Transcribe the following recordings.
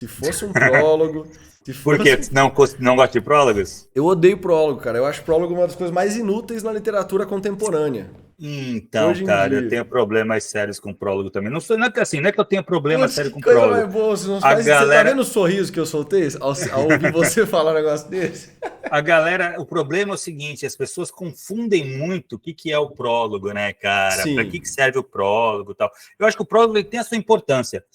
Se fosse um prólogo, se Por quê? fosse. Não gosta de prólogos? Eu odeio prólogo, cara. Eu acho prólogo uma das coisas mais inúteis na literatura contemporânea. Então, Hoje em cara, eu dia. tenho problemas sérios com prólogo também. Não é que assim, não é que eu tenha problema Putz, sério que com coisa prólogo. mais boa. Você, não A faz... você tá galera, vendo o sorriso que eu soltei ao ouvir você falar um negócio desse? o problema é o seguinte, as pessoas confundem muito o que é o prólogo, né, cara? Para que Sim. serve o prólogo e tal. Eu acho que o prólogo ele tem a sua importância.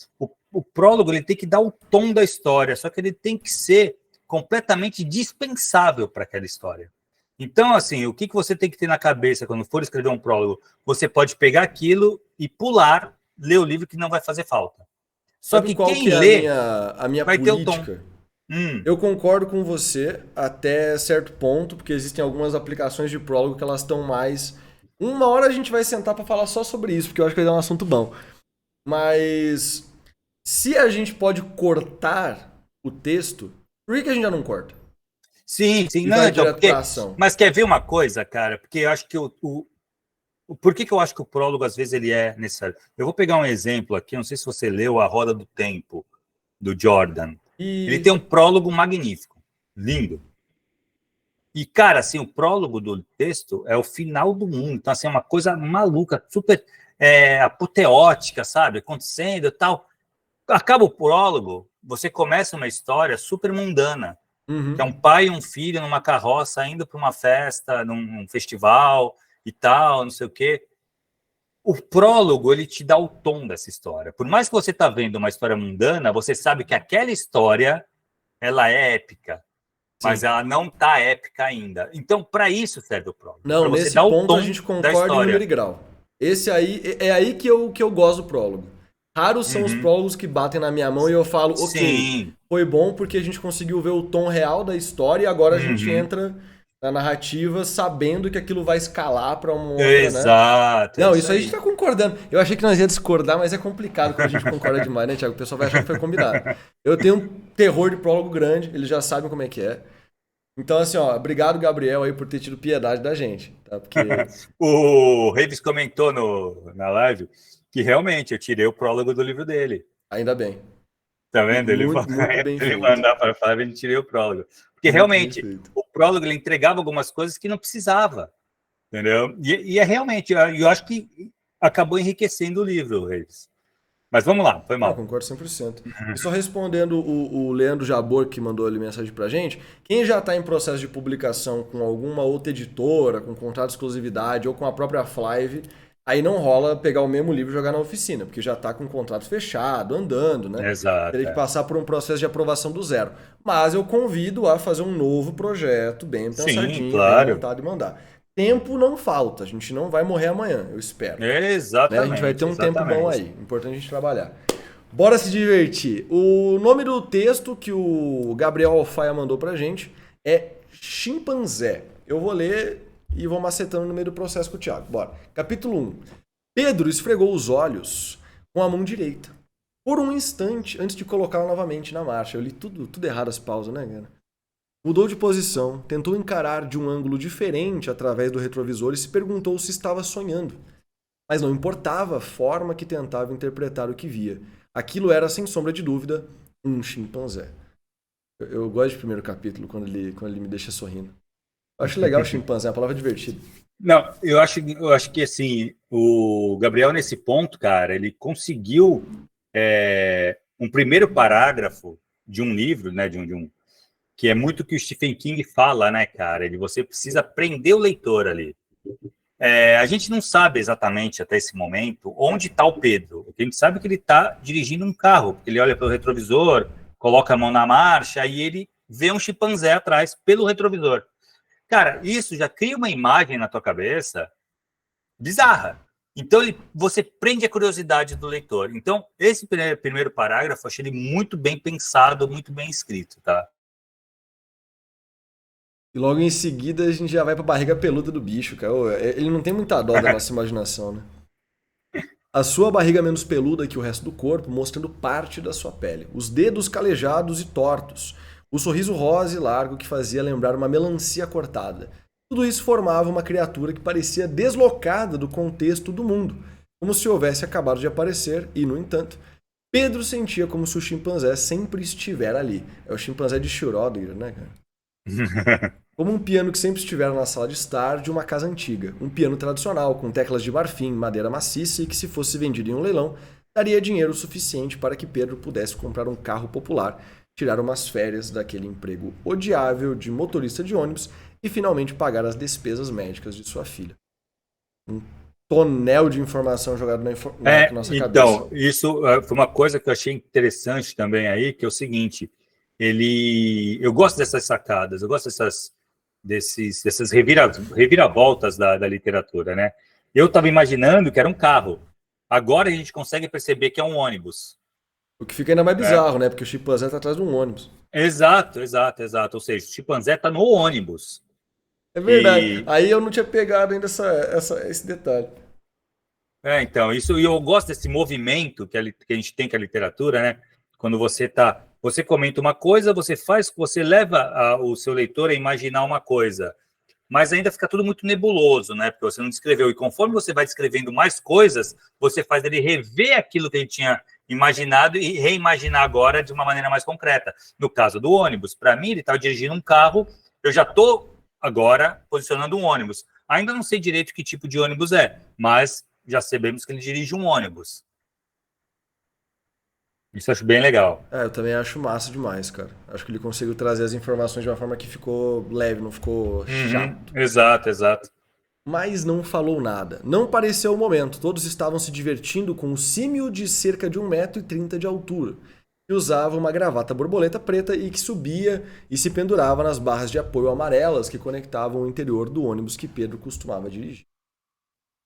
O prólogo ele tem que dar o tom da história, só que ele tem que ser completamente dispensável para aquela história. Então, assim, o que você tem que ter na cabeça quando for escrever um prólogo? Você pode pegar aquilo e pular, ler o livro que não vai fazer falta. Só Sabe que qual quem que é lê a minha vai ter o tom. política? Hum, Eu concordo com você até certo ponto, porque existem algumas aplicações de prólogo que elas estão mais. Uma hora a gente vai sentar para falar só sobre isso, porque eu acho que vai dar um assunto bom. Mas se a gente pode cortar o texto, por que a gente já não corta? sim, sim, E não, vai então, direto para porque. ação. Mas quer ver uma coisa, cara? Porque eu acho que por que eu acho que o prólogo, às vezes, ele é necessário? Eu vou pegar um exemplo aqui, não sei se você leu A Roda do Tempo, do Jordan. Ele E tem um prólogo magnífico, lindo. E, cara, assim, o prólogo do texto é o final do mundo. Então, assim, é uma coisa maluca, super apoteótica, sabe? Acontecendo e tal. Acaba o prólogo, você começa uma história super mundana, que é uhum. um pai e um filho numa carroça indo para uma festa, num festival e tal, não sei o quê. O prólogo, ele te dá o tom dessa história. Por mais que você está vendo uma história mundana, você sabe que aquela história, ela é épica, mas Sim. ela não está épica ainda. Então, para isso serve o prólogo, Não, para você nesse dar o ponto a tom gente da concorda em número história. e grau. Esse aí é aí que eu gosto do prólogo. Raros são os Uhum. prólogos que batem na minha mão e eu falo, ok, Sim. foi bom porque a gente conseguiu ver o tom real da história e agora a gente Uhum. entra na narrativa sabendo que aquilo vai escalar pra uma outra, né? Exato, é Não, isso isso aí a gente aí. tá concordando. Eu achei que nós ia discordar, mas é complicado quando a gente concorda demais, né, Thiago? O pessoal vai achar que foi combinado. Eu tenho um terror de prólogo grande, eles já sabem como é que é. Então, assim, ó, obrigado, Gabriel, aí, por ter tido piedade da gente, tá? Porque, O Reeves comentou na live que realmente eu tirei o prólogo do livro dele. ainda bem. Tá vendo? Ele, Muito, muito bem ele feito. mandar para falar, ele tirei o prólogo. Porque Muito bem realmente feito. o prólogo ele entregava algumas coisas que não precisava, entendeu? E é realmente, eu acho que acabou enriquecendo o livro, Reeves. Mas vamos lá, foi Não, mal. concordo 100%. E só respondendo o Leandro Jabor, que mandou ali mensagem pra gente, quem já está em processo de publicação com alguma outra editora, com contrato de exclusividade ou com a própria Flive, aí não rola pegar o mesmo livro e jogar na oficina, porque já está com o contrato fechado, andando, né? Teria Exato. que passar por um processo de aprovação do zero. Mas eu convido a fazer um novo projeto, bem Sim, pensadinho, bem claro. montado e mandar. Tempo não falta, a gente não vai morrer amanhã, eu espero. Né? A gente vai ter Exatamente, um tempo bom exatamente. aí, importante a gente trabalhar. Bora se divertir. O nome do texto que o Gabriel Alfaia mandou pra gente é Chimpanzé. Eu vou ler e vou macetando no meio do processo com o Thiago. Bora. Capítulo 1. Pedro esfregou os olhos com a mão direita. Por um instante, antes de colocá-la novamente na marcha. Eu li tudo errado as pausas, né, cara? Mudou de posição, tentou encarar de um ângulo diferente através do retrovisor e se perguntou se estava sonhando. Mas não importava a forma que tentava interpretar o que via. Aquilo era, sem sombra de dúvida, um chimpanzé. Eu gosto do primeiro capítulo, quando ele me deixa sorrindo. Eu acho legal o chimpanzé, é uma palavra divertida. Não, eu acho que assim, o Gabriel, nesse ponto, cara, ele conseguiu um primeiro parágrafo de um livro, né? Que é muito o que o Stephen King fala, né, cara? Ele, você precisa prender o leitor ali. A gente não sabe exatamente até esse momento onde está o Pedro. A gente sabe que ele está dirigindo um carro, porque ele olha pelo retrovisor, coloca a mão na marcha e ele vê um chimpanzé atrás pelo retrovisor. Cara, isso já cria uma imagem na tua cabeça bizarra. Então, você prende a curiosidade do leitor. Então, esse primeiro parágrafo, eu achei ele muito bem pensado, muito bem escrito, tá? E logo em seguida a gente já vai pra barriga peluda do bicho, cara. Ele não tem muita dó da nossa imaginação, né? A sua barriga menos peluda que o resto do corpo, mostrando parte da sua pele. Os dedos calejados e tortos. O sorriso rosa e largo que fazia lembrar uma melancia cortada. Tudo isso formava uma criatura que parecia deslocada do contexto do mundo, como se houvesse acabado de aparecer e, no entanto, Pedro sentia como se o chimpanzé sempre estivesse ali. É o chimpanzé de Schrödinger, né, cara? Como um piano que sempre estivera na sala de estar de uma casa antiga. Um piano tradicional, com teclas de marfim, madeira maciça e que, se fosse vendido em um leilão, daria dinheiro suficiente para que Pedro pudesse comprar um carro popular, tirar umas férias daquele emprego odiável de motorista de ônibus e finalmente pagar as despesas médicas de sua filha. Um tonel de informação jogado na nossa cabeça. Então, isso foi uma coisa que eu achei interessante também aí, que é o seguinte, eu gosto dessas sacadas, eu gosto dessas reviravoltas da literatura, né? Eu estava imaginando que era um carro. Agora a gente consegue perceber que é um ônibus. O que fica ainda mais bizarro, né? Porque o chimpanzé tá atrás de um ônibus. Exato. Ou seja, o chimpanzé está no ônibus. É verdade. E, Aí eu não tinha pegado ainda esse detalhe. então, isso, e eu gosto desse movimento que a gente tem com a literatura, né? Quando você comenta uma coisa, você leva o seu leitor a imaginar uma coisa, mas ainda fica tudo muito nebuloso, né? Porque você não descreveu. E conforme você vai descrevendo mais coisas, você faz ele rever aquilo que ele tinha imaginado e reimaginar agora de uma maneira mais concreta. No caso do ônibus, para mim, ele estava dirigindo um carro, eu já estou agora posicionando um ônibus. Ainda não sei direito que tipo de ônibus é, mas já sabemos que ele dirige um ônibus. Isso eu acho bem legal. Eu também acho massa demais, cara. Acho que ele conseguiu trazer as informações de uma forma que ficou leve, não ficou chato. Exato. Mas não falou nada. Não pareceu o momento. Todos estavam se divertindo com o símio de cerca de 1,30 m de altura, que usava uma gravata borboleta preta e que subia e se pendurava nas barras de apoio amarelas que conectavam o interior do ônibus que Pedro costumava dirigir.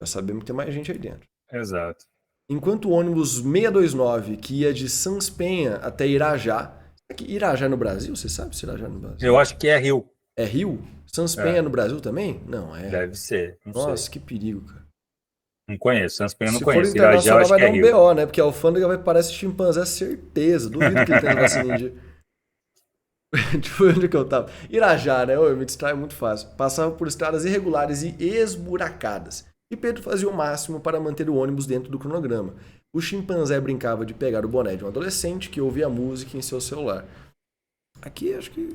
Já sabemos que tem mais gente aí dentro. Exato. Enquanto o ônibus 629, que ia de Sans Penha até Irajá. Será que Irajá é no Brasil? Você sabe se Irajá é no Brasil? Eu acho que é Rio. É Rio? Sans Penha é no Brasil também? Não, é. Deve ser. Não Nossa, sei. que perigo, cara. Não conheço. Sans Penha eu não Se conheço. for internacional, Irajá, vai acho dar que um é Rio. BO, né? Porque a alfândega vai parecer chimpanzé, certeza. Duvido que ele tenha vacina em dia. Tipo, onde que eu tava? Irajá, né? Eu me distraio muito fácil. Passava por estradas irregulares e esburacadas. E Pedro fazia o máximo para manter o ônibus dentro do cronograma. O chimpanzé brincava de pegar o boné de um adolescente que ouvia música em seu celular. Aqui, acho que...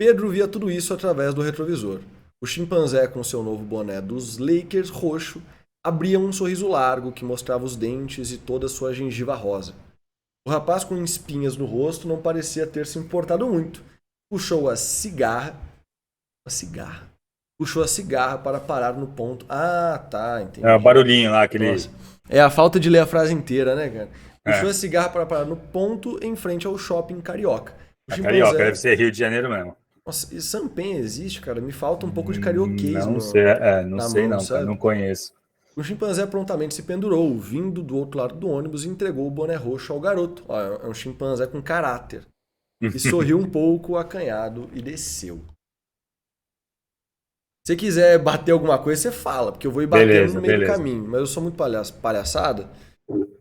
Pedro via tudo isso através do retrovisor. O chimpanzé, com seu novo boné dos Lakers roxo, abria um sorriso largo que mostrava os dentes e toda sua gengiva rosa. O rapaz com espinhas no rosto não parecia ter se importado muito. Puxou a cigarra. Puxou a cigarra para parar no ponto. Ah, tá, entendi. É o barulhinho lá, aquele... Nossa. É a falta de ler a frase inteira, né, cara? Puxou a cigarra para parar no ponto em frente ao shopping Carioca. O chimpanzé... Carioca, deve ser Rio de Janeiro mesmo. Nossa, e Sampen existe, cara? Me falta um pouco de carioquês Não no, sei, não na sei mão, não, sabe? cara, não conheço. O chimpanzé prontamente se pendurou, vindo do outro lado do ônibus e entregou o boné roxo ao garoto. Ó, é um chimpanzé com caráter. E sorriu um pouco, acanhado, e desceu. Se você quiser bater alguma coisa, você fala, porque eu vou ir batendo no meio do caminho. Mas eu sou muito palhaçada,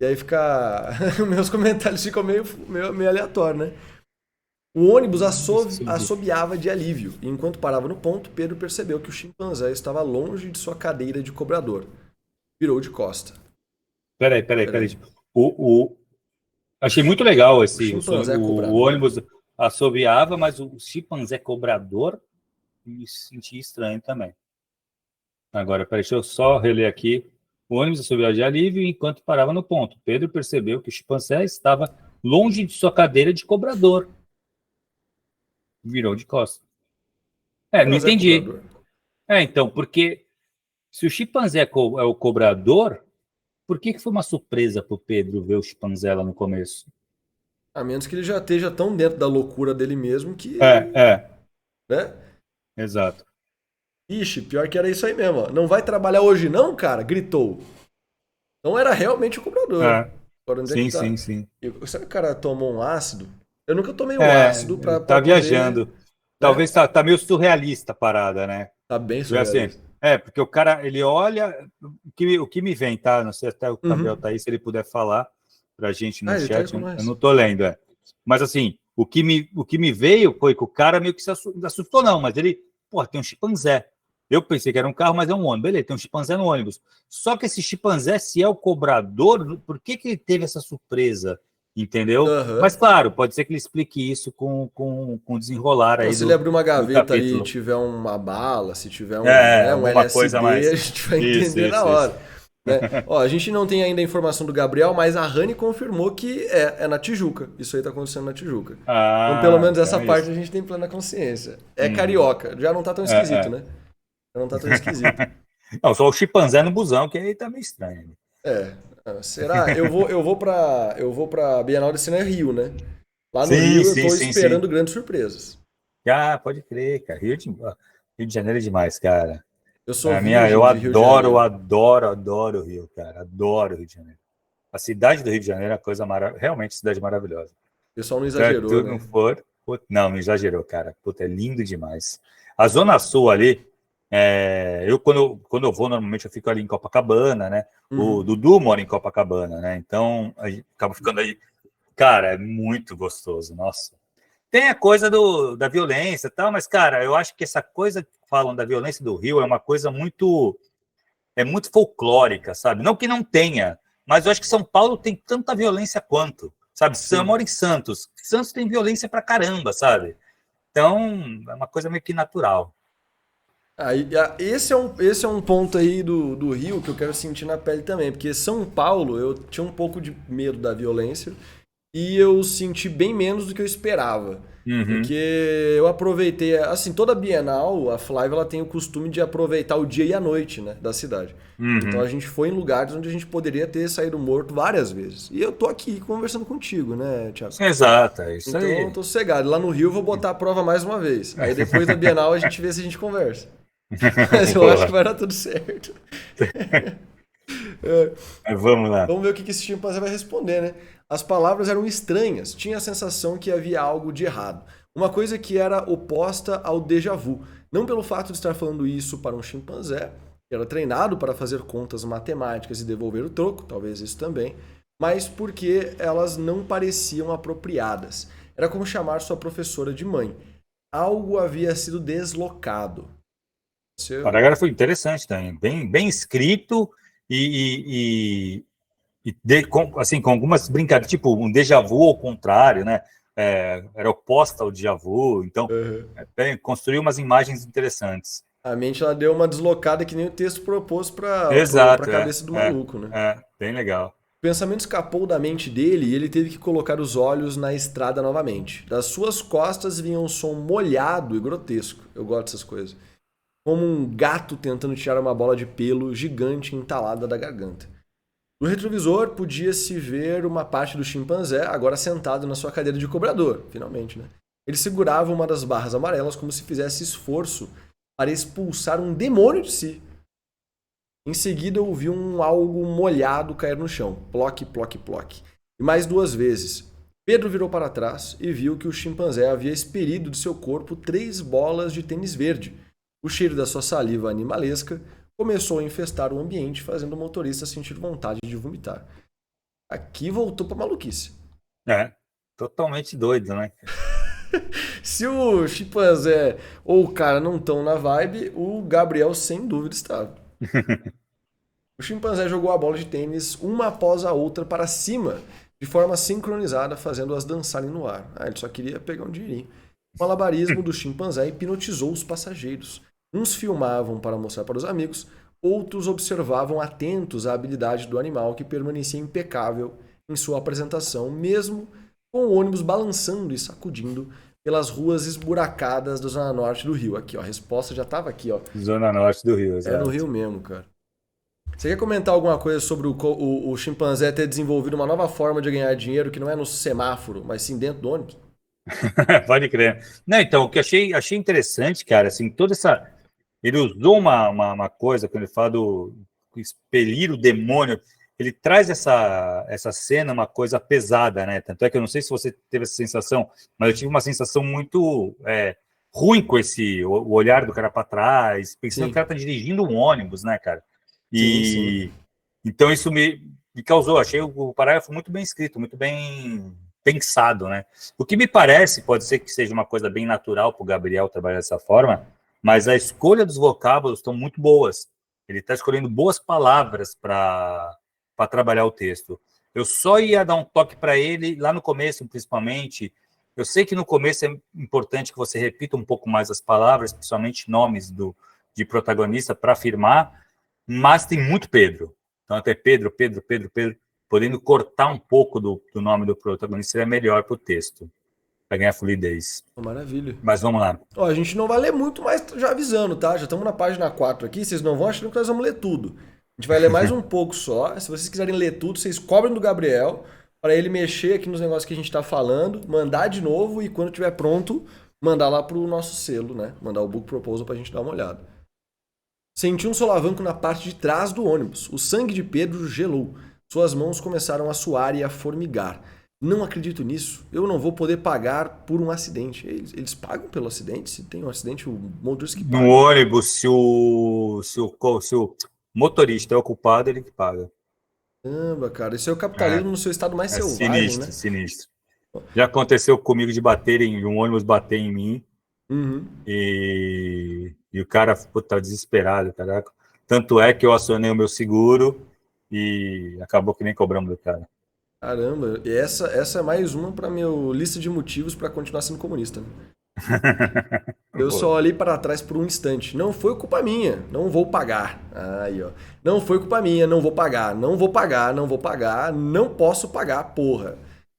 e aí fica... meus comentários ficam meio aleatórios, né? O ônibus assobiava de alívio, e enquanto parava no ponto, Pedro percebeu que o chimpanzé estava longe de sua cadeira de cobrador. Virou de costa. Peraí. Achei muito legal o ônibus assobiava, mas o chimpanzé cobrador me senti estranho também. Agora, peraí, deixa eu só reler aqui. O ônibus assobiava de alívio enquanto parava no ponto. Pedro percebeu que o chimpanzé estava longe de sua cadeira de cobrador. Virou de costas. Não entendi. Então, porque se o chimpanzé é o cobrador, por que foi uma surpresa para o Pedro ver o chimpanzé lá no começo? A menos que ele já esteja tão dentro da loucura dele mesmo que... Né? Exato. Ixi, pior que era isso aí mesmo. Ó. Não vai trabalhar hoje não, cara? Gritou. Então era realmente o cobrador. Agora, onde é que tá? Sim. Será que o cara tomou um ácido? Eu nunca tomei um ácido pra tá poder... viajando. Talvez tá meio surrealista a parada, né? Tá bem surrealista. Assim, porque o cara, ele olha... O que me vem, tá? Não sei até o Gabriel tá aí, se ele puder falar pra gente no chat. Eu não tô lendo, Mas assim, o que me veio foi que o cara meio que se assustou, não, mas ele... Pô, tem um chimpanzé. Eu pensei que era um carro, mas é um ônibus. Beleza, tem um chimpanzé no ônibus. Só que esse chimpanzé, se é o cobrador, por que ele teve essa surpresa? Entendeu? Aham. Mas, claro, pode ser que ele explique isso com o desenrolar Não, aí se ele abrir uma do gaveta ali e capítulo. tiver uma bala, se tiver É, né, um alguma coisa a LSD, a mais. gente vai Isso, entender na isso, isso. hora. Né? Ó, a gente não tem ainda a informação do Gabriel, mas a Rani confirmou que é na Tijuca. Isso aí tá acontecendo na Tijuca. Então, pelo Ah, menos então essa é parte isso. a gente tem plena consciência. É Uhum. carioca. Já não tá tão esquisito, É, né? Já não tá tão esquisito. é. Não, só o chimpanzé no busão, que aí tá meio estranho. É. Será? Eu vou pra Bienal de Cine Rio, né? Lá no Sim, Rio eu sim, tô sim, sim. esperando grandes surpresas. Ah, pode crer, cara. Rio de Janeiro é demais, cara. Eu sou Eu virgem de Rio de adoro, Janeiro. adoro, adoro o Rio, cara. Adoro o Rio de Janeiro. A cidade do Rio de Janeiro é uma coisa realmente cidade maravilhosa. O pessoal não Se exagerou, tu não né? for, não, não exagerou, cara. Puta, é lindo demais. A Zona Sul ali, quando eu vou, normalmente eu fico ali em Copacabana, né? O Uhum. Dudu mora em Copacabana, né? Então a gente acaba ficando aí. Cara, é muito gostoso, nossa. Tem a coisa da violência e tal, mas, cara, eu acho que essa coisa que falam da violência do Rio é uma coisa muito folclórica, sabe? Não que não tenha, mas eu acho que São Paulo tem tanta violência quanto, sabe? Eu Sim. moro em Santos. Santos tem violência pra caramba, sabe? Então, é uma coisa meio que natural. Esse é um ponto aí do Rio que eu quero sentir na pele também, porque São Paulo eu tinha um pouco de medo da violência e eu senti bem menos do que eu esperava. Porque Uhum, eu aproveitei, assim, toda Bienal, a Flávia ela tem o costume de aproveitar o dia e a noite, né, da cidade. Então a uhum. gente foi em lugares onde a gente poderia ter saído morto várias vezes. E eu tô aqui conversando contigo, né, Thiago? Exato, é isso Então eu aí. tô sossegado. Lá no Rio eu vou botar a prova mais uma vez. Aí depois da Bienal a gente vê se a gente conversa. Mas eu acho que Boa. vai dar tudo certo. É, Mas vamos lá. vamos ver o que esse chimpanzé vai responder, né? As palavras eram estranhas, tinha a sensação que havia algo de errado. Uma coisa que era oposta ao déjà vu. Não pelo fato de estar falando isso para um chimpanzé, que era treinado para fazer contas matemáticas e devolver o troco, talvez isso também, mas porque elas não pareciam apropriadas. Era como chamar sua professora de mãe. Algo havia sido deslocado. O Você... parágrafo interessante também, bem escrito com algumas brincadeiras, tipo um déjà vu ao contrário, né? Era oposta ao déjà vu, então construiu umas imagens interessantes. A mente ela deu uma deslocada que nem o texto propôs para a Exato, cabeça do maluco, né? bem legal. O pensamento escapou da mente dele e ele teve que colocar os olhos na estrada novamente. Das suas costas vinha um som molhado e grotesco. Eu gosto dessas coisas. Como um gato tentando tirar uma bola de pelo gigante entalada da garganta. No retrovisor podia-se ver uma parte do chimpanzé, agora sentado na sua cadeira de cobrador, finalmente, né? Ele segurava uma das barras amarelas como se fizesse esforço para expulsar um demônio de si. Em seguida, ouviu algo molhado cair no chão. Ploque, ploque, ploque. E mais duas vezes. Pedro virou para trás e viu que o chimpanzé havia expelido de seu corpo 3 bolas de tênis verde. O cheiro da sua saliva animalesca começou a infestar o ambiente, fazendo o motorista sentir vontade de vomitar. Aqui voltou para maluquice. É, totalmente doido, né? Se o chimpanzé ou o cara não estão na vibe, o Gabriel sem dúvida estava. O chimpanzé jogou a bola de tênis uma após a outra para cima, de forma sincronizada, fazendo-as dançarem no ar. Ele só queria pegar um dinheirinho. O malabarismo do chimpanzé hipnotizou os passageiros. Uns filmavam para mostrar para os amigos, outros observavam atentos a habilidade do animal que permanecia impecável em sua apresentação, mesmo com o ônibus balançando e sacudindo pelas ruas esburacadas da zona norte do Rio. Aqui, ó, a resposta já estava aqui, ó. Zona Norte do Rio, É no exato. Rio mesmo, cara. Você quer comentar alguma coisa sobre o chimpanzé ter desenvolvido uma nova forma de ganhar dinheiro que não é no semáforo, mas sim dentro do ônibus? Pode crer. Não, então, o que achei interessante, cara, assim, toda essa. Ele usou uma coisa, quando ele fala do expelir o demônio, ele traz essa cena, uma coisa pesada, né? Tanto é que eu não sei se você teve essa sensação, mas eu tive uma sensação muito ruim com o olhar do cara para trás, pensando que o Sim, cara tá dirigindo um ônibus, né, cara? sim, sim. E então isso me causou, achei o parágrafo muito bem escrito, muito bem pensado, né? O que me parece, pode ser que seja uma coisa bem natural para o Gabriel trabalhar dessa forma, mas a escolha dos vocábulos estão muito boas. Ele está escolhendo boas palavras para trabalhar o texto. Eu só ia dar um toque para ele lá no começo, principalmente. Eu sei que no começo é importante que você repita um pouco mais as palavras, principalmente nomes de protagonista, para afirmar, mas tem muito Pedro. Então, até Pedro, podendo cortar um pouco do nome do protagonista, seria melhor para o texto, para ganhar fluidez. Maravilha. Mas vamos lá. Ó, a gente não vai ler muito, mas já avisando, tá? Já estamos na página 4 aqui, vocês não vão achando que nós vamos ler tudo. A gente vai ler mais um pouco só. Se vocês quiserem ler tudo, vocês cobrem do Gabriel para ele mexer aqui nos negócios que a gente está falando, mandar de novo e quando estiver pronto, mandar lá pro nosso selo, né? Mandar o book proposal para a gente dar uma olhada. Senti um solavanco na parte de trás do ônibus. O sangue de Pedro gelou. Suas mãos começaram a suar e a formigar. Não acredito nisso. Eu não vou poder pagar por um acidente. Eles pagam pelo acidente? Se tem um acidente, o motorista que paga. No ônibus, se o motorista é o culpado, ele que paga. Caramba, cara. Isso é o capitalismo no seu estado mais selvagem, sinistro, né? sinistro. Já aconteceu comigo de um ônibus bater em mim e o cara tá desesperado, caraca. Tanto é que eu acionei o meu seguro e acabou que nem cobramos do cara. Caramba, e essa é mais uma para minha lista de motivos para continuar sendo comunista, né? Eu só olhei para trás por um instante. Não foi culpa minha, não vou pagar. Aí, ó. Não foi culpa minha, não vou pagar, não vou pagar, não vou pagar, não posso pagar, porra.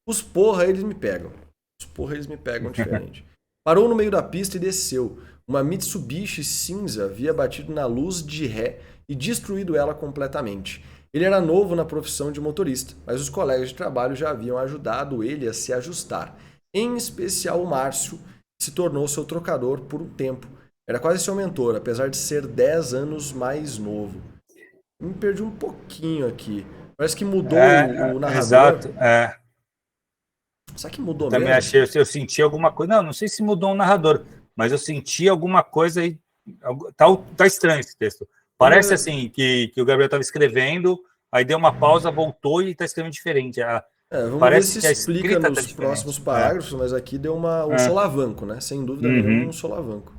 Os porra, eles me pegam. Os porra, eles me pegam diferente. Parou no meio da pista e desceu. Uma Mitsubishi cinza havia batido na luz de ré e destruído ela completamente. Ele era novo na profissão de motorista, mas os colegas de trabalho já haviam ajudado ele a se ajustar. Em especial o Márcio, que se tornou seu trocador por um tempo. Era quase seu mentor, apesar de ser 10 anos mais novo. Me perdi um pouquinho aqui. Parece que mudou o narrador. Exato, Será que mudou também mesmo? achei, eu senti alguma coisa. Não sei se mudou o narrador, mas eu senti alguma coisa aí. Tá estranho esse texto. Parece assim que o Gabriel estava escrevendo, aí deu uma pausa, voltou e está escrevendo diferente. Vamos parece ver que a se explica escrita nos tá próximos parágrafos, mas aqui deu um solavanco, né? Sem dúvida nenhuma, um solavanco.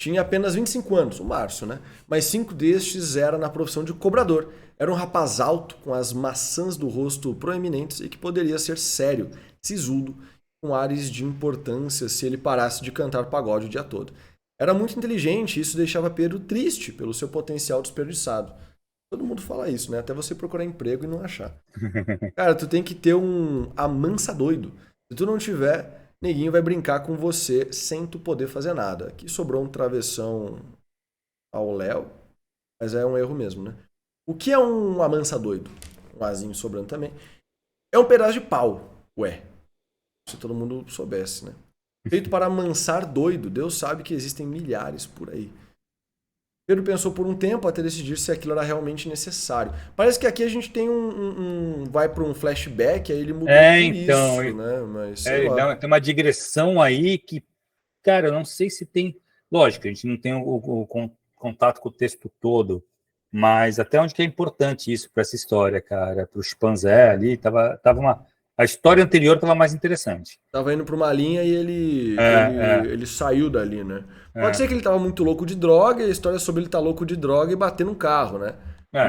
Tinha apenas 25 anos, o Márcio, né? Mas 5 destes era na profissão de cobrador. Era um rapaz alto, com as maçãs do rosto proeminentes e que poderia ser sério, sisudo, com ares de importância se ele parasse de cantar pagode o dia todo. Era muito inteligente e isso deixava Pedro triste pelo seu potencial desperdiçado. Todo mundo fala isso, né? Até você procurar emprego e não achar. Cara, tu tem que ter um amansa doido. Se tu não tiver, neguinho vai brincar com você sem tu poder fazer nada. Aqui sobrou um travessão ao Léo, mas é um erro mesmo, né? O que é um amansa doido? Um azinho sobrando também. É um pedaço de pau, ué. Se todo mundo soubesse, né? Feito para amansar doido, Deus sabe que existem milhares por aí. Pedro pensou por um tempo até decidir se aquilo era realmente necessário. Parece que aqui a gente tem vai para um flashback, aí ele mudou então, isso, né? Mas, sei lá. Tem uma digressão aí que, cara, eu não sei se tem... Lógico, a gente não tem o contato com o texto todo, mas até onde que é importante isso para essa história, cara? Para o chimpanzé ali, tava a história anterior estava mais interessante. Tava indo para uma linha e ele saiu dali, né? Pode ser que ele tava muito louco de droga, e a história é sobre ele estar louco de droga e bater num carro, né?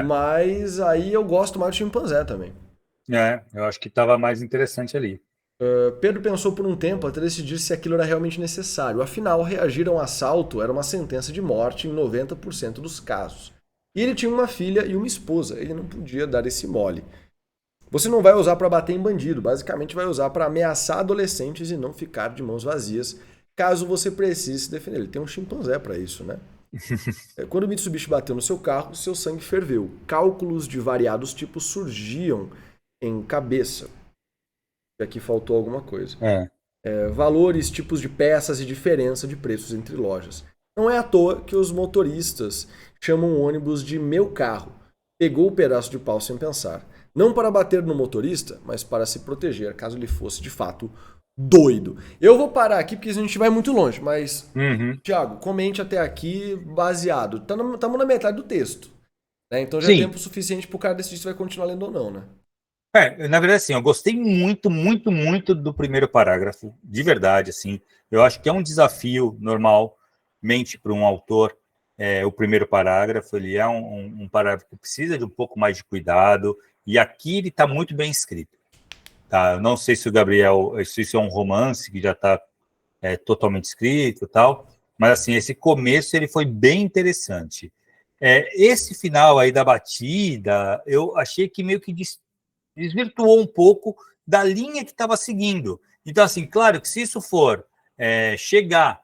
Mas aí eu gosto mais do chimpanzé também. Eu acho que estava mais interessante ali. Pedro pensou por um tempo até decidir se aquilo era realmente necessário. Afinal, reagir a um assalto era uma sentença de morte em 90% dos casos. E ele tinha uma filha e uma esposa. Ele não podia dar esse mole. Você não vai usar para bater em bandido, basicamente vai usar para ameaçar adolescentes e não ficar de mãos vazias, caso você precise se defender. Ele tem um chimpanzé para isso, né? Quando o Mitsubishi bateu no seu carro, seu sangue ferveu. Cálculos de variados tipos surgiam em cabeça. E aqui faltou alguma coisa. Valores, tipos de peças e diferença de preços entre lojas. Não é à toa que os motoristas chamam o ônibus de meu carro. Pegou o pedaço de pau sem pensar. Não para bater no motorista, mas para se proteger, caso ele fosse de fato doido. Eu vou parar aqui porque a gente vai muito longe, mas, Thiago, comente até aqui baseado. Estamos na metade do texto, né? Então já é tempo suficiente para o cara decidir se vai continuar lendo ou não, né? Na verdade, assim, eu gostei muito, muito, muito do primeiro parágrafo, de verdade, assim. Eu acho que é um desafio normal mente para um autor o primeiro parágrafo, ele é um parágrafo que precisa de um pouco mais de cuidado, e aqui ele está muito bem escrito. Tá? Eu não sei se o Gabriel, se isso é um romance que já está totalmente escrito e tal, mas assim, esse começo ele foi bem interessante. Esse final aí da batida, eu achei que meio que desvirtuou um pouco da linha que estava seguindo. Então, assim, claro que se isso for chegar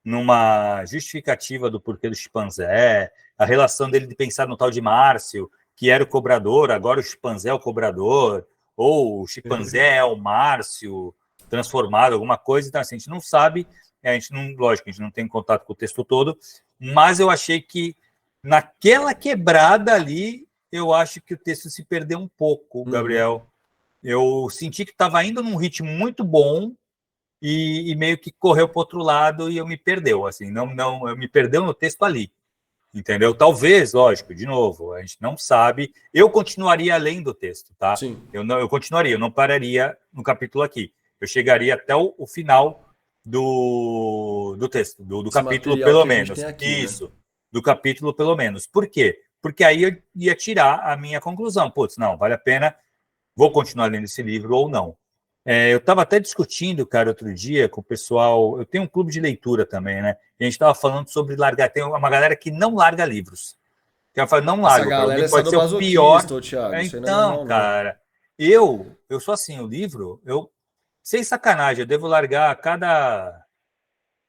numa justificativa do porquê do chimpanzé, a relação dele de pensar no tal de Márcio, que era o cobrador, agora o chimpanzé é o cobrador, ou o chimpanzé é o Márcio transformado, alguma coisa. Então, assim, a gente não sabe, a gente não, lógico, a gente não tem contato com o texto todo, mas eu achei que naquela quebrada ali, eu acho que o texto se perdeu um pouco, Gabriel. Eu senti que estava indo num ritmo muito bom e meio que correu para o outro lado e eu me perdeu, assim, eu me perdeu no texto ali, entendeu? Talvez, lógico, de novo, a gente não sabe. Eu continuaria além do texto, tá? Sim. Eu continuaria, eu não pararia no capítulo aqui. Eu chegaria até o final do texto, do capítulo, pelo menos. Aqui, isso, né? do capítulo, pelo menos. Por quê? Porque aí eu ia tirar a minha conclusão. Putz, não, vale a pena, vou continuar lendo esse livro ou não. Eu estava até discutindo, cara, outro dia com o pessoal. Eu tenho um clube de leitura também, né? E a gente estava falando sobre largar. Tem uma galera que não larga livros. Que ela fala, não larga. Essa galera pode ser o pior. Thiago. Isso aí não é Então, normal, cara, eu sou assim, o livro, sem sacanagem, eu devo largar a cada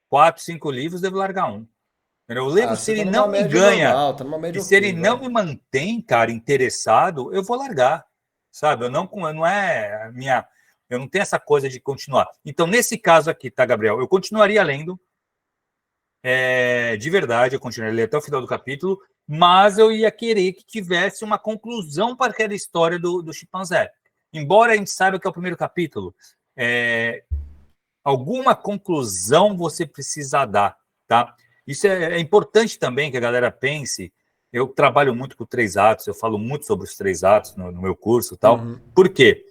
4, 5 livros, devo largar um. O livro, se ele não me ganha, normal, tá numa média e se ele não me mantém, cara, interessado, eu vou largar, sabe? Eu não é a minha, eu não tenho essa coisa de continuar. Então, nesse caso aqui, tá, Gabriel? Eu continuaria lendo, de verdade, eu continuaria lendo até o final do capítulo, mas eu ia querer que tivesse uma conclusão para aquela história do chimpanzé. Embora a gente saiba que é o primeiro capítulo, alguma conclusão você precisa dar, tá? Isso é importante também que a galera pense. Eu trabalho muito com 3 atos, eu falo muito sobre os 3 atos no meu curso e tal. Por quê?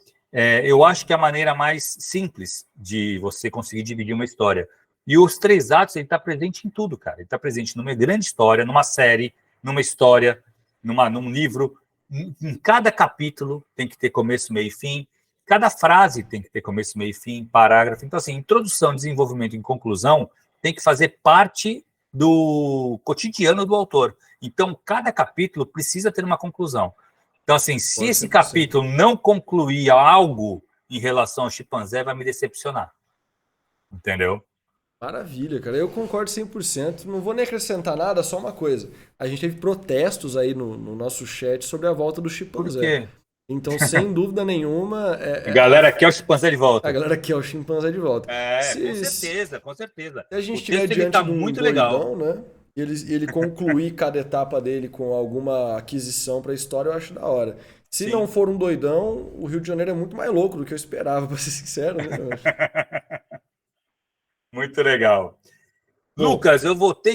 Eu acho que é a maneira mais simples de você conseguir dividir uma história. E os 3 atos, ele está presente em tudo, cara. Ele está presente numa grande história, numa série, numa história, num livro. Em cada capítulo tem que ter começo, meio e fim. Cada frase tem que ter começo, meio e fim, parágrafo. Então, assim, introdução, desenvolvimento e conclusão tem que fazer parte do cotidiano do autor. Então, cada capítulo precisa ter uma conclusão. Então, assim, se esse capítulo não concluir algo em relação ao chimpanzé, vai me decepcionar. Entendeu? Maravilha, cara. Eu concordo 100%. Não vou nem acrescentar nada, só uma coisa. A gente teve protestos aí no nosso chat sobre a volta do chimpanzé. Por quê? Então, sem dúvida nenhuma... A galera quer o chimpanzé de volta. A galera quer o chimpanzé de volta. Com certeza, com certeza. Se a gente estiver diante de um muito doidão, legal. né? Ele concluir cada etapa dele com alguma aquisição para a história, eu acho da hora. Se não for um doidão, o Rio de Janeiro é muito mais louco do que eu esperava, para ser sincero, né? Muito legal. Lucas, eu vou ter